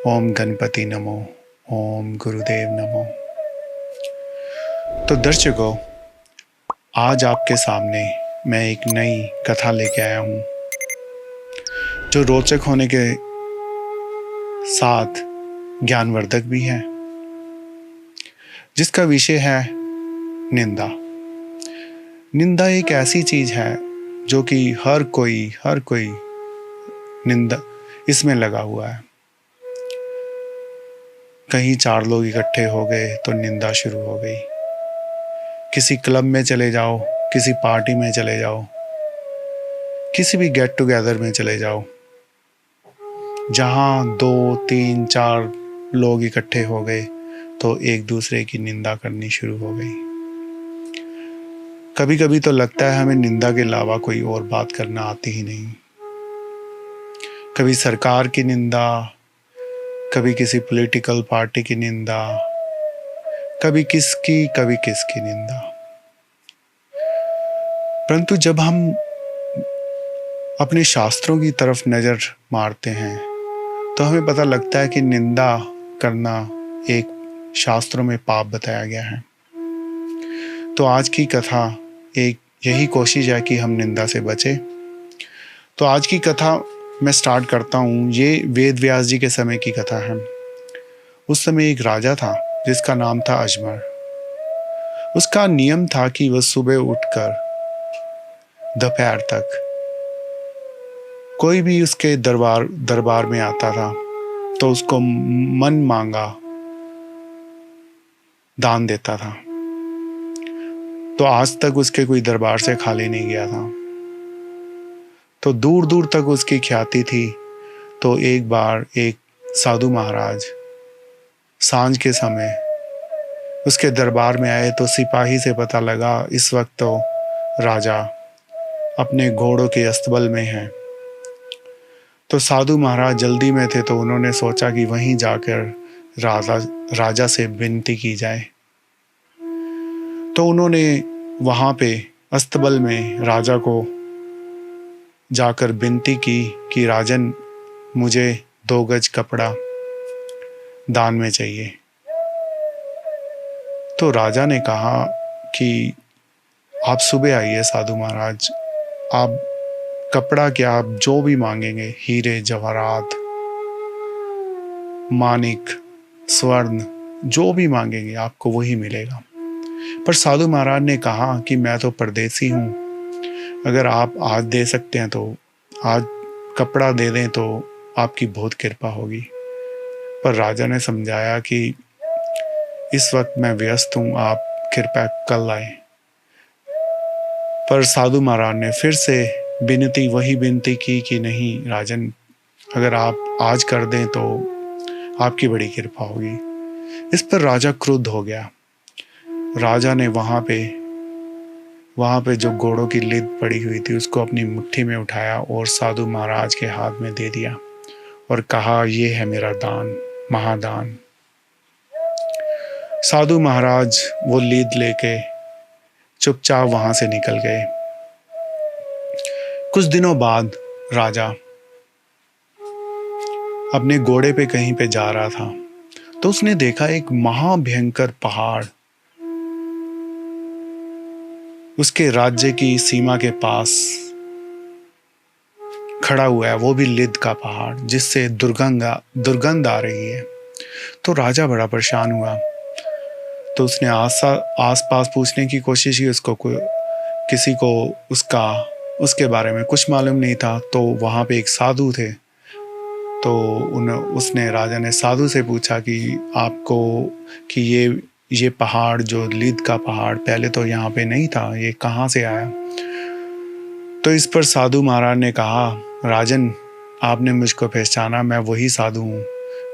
ओम गणपति नमो, ओम गुरुदेव नमो। तो दर्शकों, आज आपके सामने मैं एक नई कथा लेके आया हूँ जो रोचक होने के साथ ज्ञानवर्धक भी है, जिसका विषय है निंदा। निंदा एक ऐसी चीज है जो कि हर कोई निंदा इसमें लगा हुआ है। कहीं 4 लोग इकट्ठे हो गए तो निंदा शुरू हो गई। किसी क्लब में चले जाओ, किसी पार्टी में चले जाओ, किसी भी गेट टुगेदर में चले जाओ, जहां 2, 3, 4 लोग इकट्ठे हो गए तो एक दूसरे की निंदा करनी शुरू हो गई। कभी कभी तो लगता है हमें निंदा के अलावा कोई और बात करना आती ही नहीं। कभी सरकार की निंदा, कभी किसी पॉलिटिकल पार्टी की निंदा, कभी किसकी निंदा। परंतु जब हम अपने शास्त्रों की तरफ नजर मारते हैं तो हमें पता लगता है कि निंदा करना एक शास्त्रों में पाप बताया गया है। तो आज की कथा एक यही कोशिश है कि हम निंदा से बचें। तो आज की कथा मैं स्टार्ट करता हूँ। ये वेद व्यास जी के समय की कथा है। उस समय एक राजा था जिसका नाम था अजमर। उसका नियम था कि वह सुबह उठकर दोपहर तक कोई भी उसके दरबार में आता था तो उसको मन मांगा दान देता था। तो आज तक उसके कोई दरबार से खाली नहीं गया था। तो दूर दूर तक उसकी ख्याति थी। तो एक बार एक साधु महाराज सांझ के समय उसके दरबार में आए तो सिपाही से पता लगा इस वक्त तो राजा अपने घोड़ों के अस्तबल में है। तो साधु महाराज जल्दी में थे तो उन्होंने सोचा कि वहीं जाकर राजा से विनती की जाए। तो उन्होंने वहां पे अस्तबल में राजा को जाकर विनती की कि राजन, मुझे 2 गज कपड़ा दान में चाहिए। तो राजा ने कहा कि आप सुबह आइए साधु महाराज, आप कपड़ा क्या, आप जो भी मांगेंगे, हीरे जवाहरात, मानिक, स्वर्ण, जो भी मांगेंगे आपको वही मिलेगा। पर साधु महाराज ने कहा कि मैं तो परदेसी हूँ, अगर आप आज दे सकते हैं तो आज कपड़ा दे दें तो आपकी बहुत कृपा होगी। पर राजा ने समझाया कि इस वक्त मैं व्यस्त हूँ, आप कृपया कल आए। पर साधु महाराज ने फिर से वही विनती की कि नहीं राजन, अगर आप आज कर दें तो आपकी बड़ी कृपा होगी। इस पर राजा क्रुद्ध हो गया। राजा ने वहां पे जो घोड़ों की लिद पड़ी हुई थी उसको अपनी मुट्ठी में उठाया और साधु महाराज के हाथ में दे दिया और कहा, ये है मेरा दान, महादान। साधु महाराज वो लीद लेके चुपचाप वहां से निकल गए। कुछ दिनों बाद राजा अपने घोड़े पे कहीं पे जा रहा था तो उसने देखा एक महाभयंकर पहाड़ उसके राज्य की सीमा के पास खड़ा हुआ है, वो भी लिद का पहाड़ जिससे दुर्गंध आ रही है। तो राजा बड़ा परेशान हुआ। तो उसने आस पास पूछने की कोशिश की, किसी को उसके बारे में कुछ मालूम नहीं था। तो वहां पे एक साधु थे। तो उसने राजा ने साधु से पूछा कि आपको कि ये पहाड़ जो लिद का पहाड़ पहले तो यहाँ पे नहीं था, ये कहाँ से आया? तो इस पर साधु महाराज ने कहा, राजन, आपने मुझको पहचाना, मैं वही साधु हूँ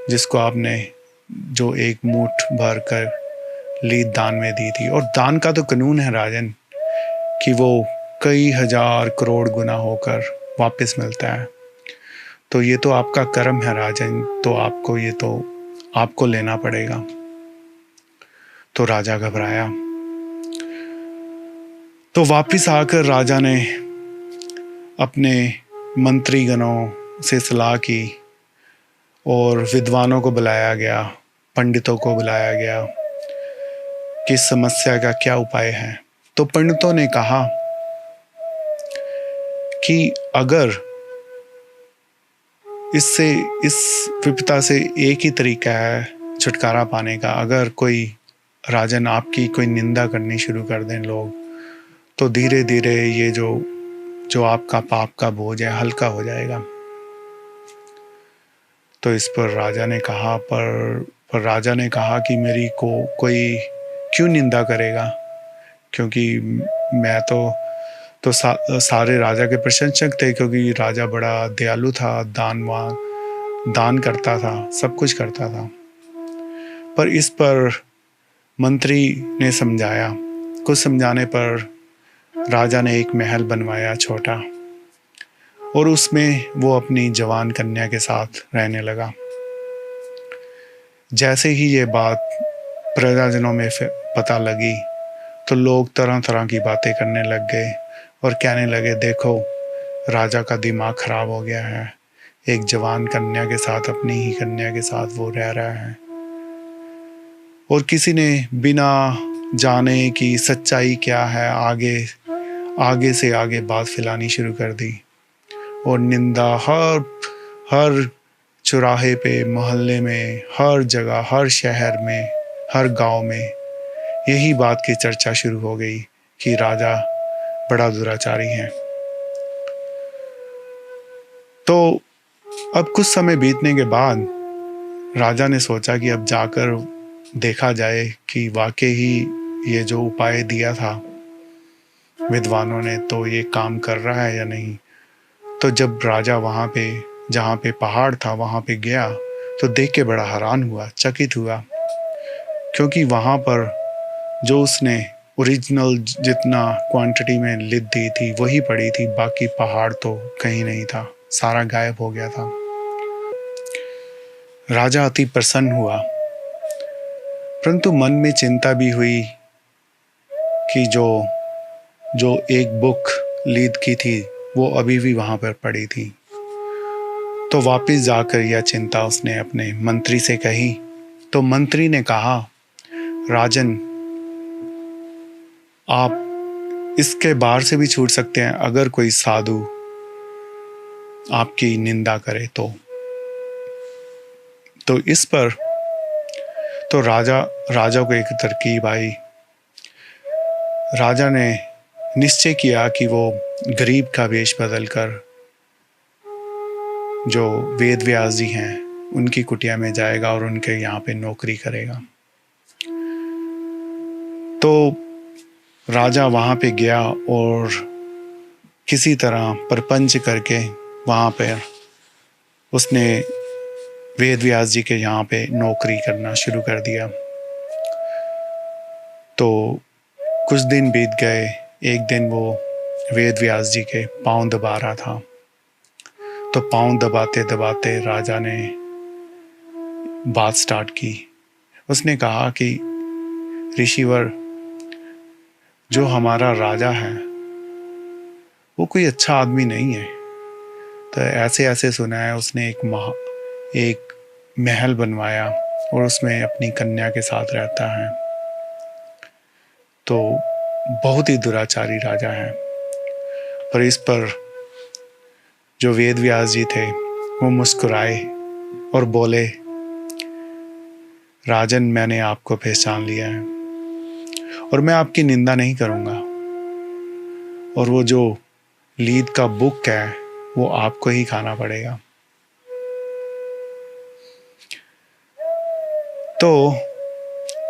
जिसको आपने जो 1 मुट्ठ भर कर लीद दान में दी थी। और दान का तो कानून है राजन कि वो कई हजार करोड़ गुना होकर वापस मिलता है। तो ये तो आपका कर्म है राजन, तो आपको लेना पड़ेगा। तो राजा घबराया। तो वापस आकर राजा ने अपने मंत्रीगणों से सलाह की और विद्वानों को बुलाया गया, पंडितों को बुलाया गया कि इस समस्या का क्या उपाय है। तो पंडितों ने कहा कि अगर इस विपदा से एक ही तरीका है छुटकारा पाने का, अगर कोई राजन आपकी कोई निंदा करनी शुरू कर दें लोग, तो धीरे धीरे ये जो आपका पाप का बोझ है हल्का हो जाएगा। तो इस पर राजा ने कहा पर राजा ने कहा कि मेरी को कोई क्यों निंदा करेगा, क्योंकि मैं तो सारे राजा के प्रशंसक थे, क्योंकि राजा बड़ा दयालु था, दान करता था, सब कुछ करता था। पर इस पर मंत्री ने समझाया। कुछ समझाने पर राजा ने एक महल बनवाया छोटा, और उसमें वो अपनी जवान कन्या के साथ रहने लगा। जैसे ही ये बात प्रजाजनों में पता लगी तो लोग तरह तरह की बातें करने लग गए और कहने लगे, देखो राजा का दिमाग खराब हो गया है, एक जवान कन्या के साथ, अपनी ही कन्या के साथ वो रह रहा है। और किसी ने बिना जाने कि सच्चाई क्या है आगे से आगे बात फैलानी शुरू कर दी, और निंदा हर चौराहे पे, मोहल्ले में, हर जगह, हर शहर में, हर गांव में यही बात की चर्चा शुरू हो गई कि राजा बड़ा दुराचारी है। तो अब कुछ समय बीतने के बाद राजा ने सोचा कि अब जाकर देखा जाए कि वाकई ही ये जो उपाय दिया था विद्वानों ने, तो ये काम कर रहा है या नहीं। तो जब राजा वहाँ पे, जहाँ पे पहाड़ था, वहाँ पे गया तो देख के बड़ा हैरान हुआ, चकित हुआ, क्योंकि वहाँ पर जो उसने ओरिजिनल जितना क्वांटिटी में लिद दी थी वही पड़ी थी, बाकी पहाड़ तो कहीं नहीं था, सारा गायब हो गया था। राजा अति प्रसन्न हुआ, परंतु मन में चिंता भी हुई कि जो एक बुक लीद की थी वो अभी भी वहां पर पड़ी थी। तो वापस जाकर यह चिंता उसने अपने मंत्री से कही। तो मंत्री ने कहा, राजन आप इसके बाहर से भी छूट सकते हैं अगर कोई साधु आपकी निंदा करे तो इस पर तो राजा को एक तरकीब आई। राजा ने निश्चय किया कि वो गरीब का वेश बदलकर जो वेद व्यास जी हैं उनकी कुटिया में जाएगा और उनके यहाँ पे नौकरी करेगा। तो राजा वहाँ पे गया और किसी तरह परपंच करके वहाँ पे उसने वेद व्यास जी के यहाँ पे नौकरी करना शुरू कर दिया। तो कुछ दिन बीत गए। एक दिन वो वेद व्यास जी के पांव दबा रहा था, तो पांव दबाते दबाते राजा ने बात स्टार्ट की। उसने कहा कि ऋषिवर, जो हमारा राजा है वो कोई अच्छा आदमी नहीं है। तो ऐसे सुना है उसने एक महल बनवाया और उसमें अपनी कन्या के साथ रहता है। तो बहुत ही दुराचारी राजा है। पर इस पर जो वेद व्यास जी थे वो मुस्कुराए और बोले, राजन मैंने आपको पहचान लिया है और मैं आपकी निंदा नहीं करूंगा, और वो जो लीद का बुक है वो आपको ही खाना पड़ेगा। तो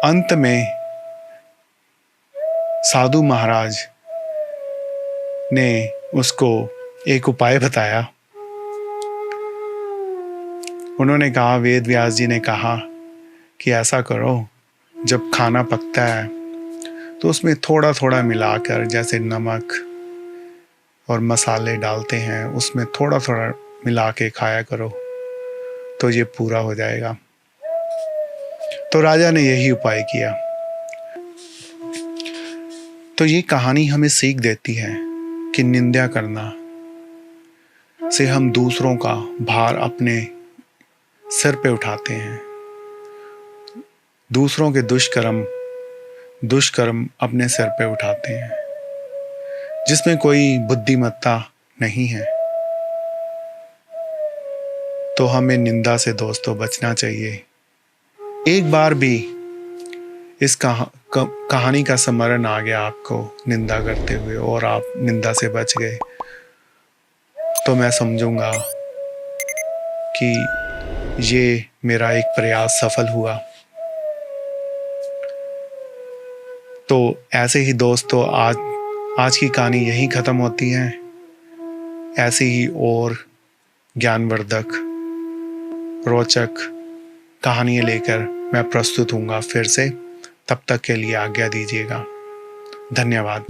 अंत में साधु महाराज ने उसको एक उपाय बताया। उन्होंने कहा, वेद व्यास जी ने कहा कि ऐसा करो, जब खाना पकता है तो उसमें थोड़ा थोड़ा मिलाकर, जैसे नमक और मसाले डालते हैं उसमें थोड़ा थोड़ा मिला के खाया करो, तो ये पूरा हो जाएगा। तो राजा ने यही उपाय किया। तो ये कहानी हमें सीख देती है कि निंदा करना से हम दूसरों का भार अपने सिर पे उठाते हैं। दूसरों के दुष्कर्म अपने सिर पे उठाते हैं, जिसमें कोई बुद्धिमत्ता नहीं है। तो हमें निंदा से दोस्तों बचना चाहिए। एक बार भी इस कहानी का स्मरण आ गया आपको निंदा करते हुए और आप निंदा से बच गए, तो मैं समझूंगा कि ये मेरा एक प्रयास सफल हुआ। तो ऐसे ही दोस्तों आज की कहानी यहीं ख़त्म होती है। ऐसी ही और ज्ञानवर्धक रोचक कहानियाँ लेकर मैं प्रस्तुत हूँगा फिर से। तब तक के लिए आज्ञा दीजिएगा। धन्यवाद।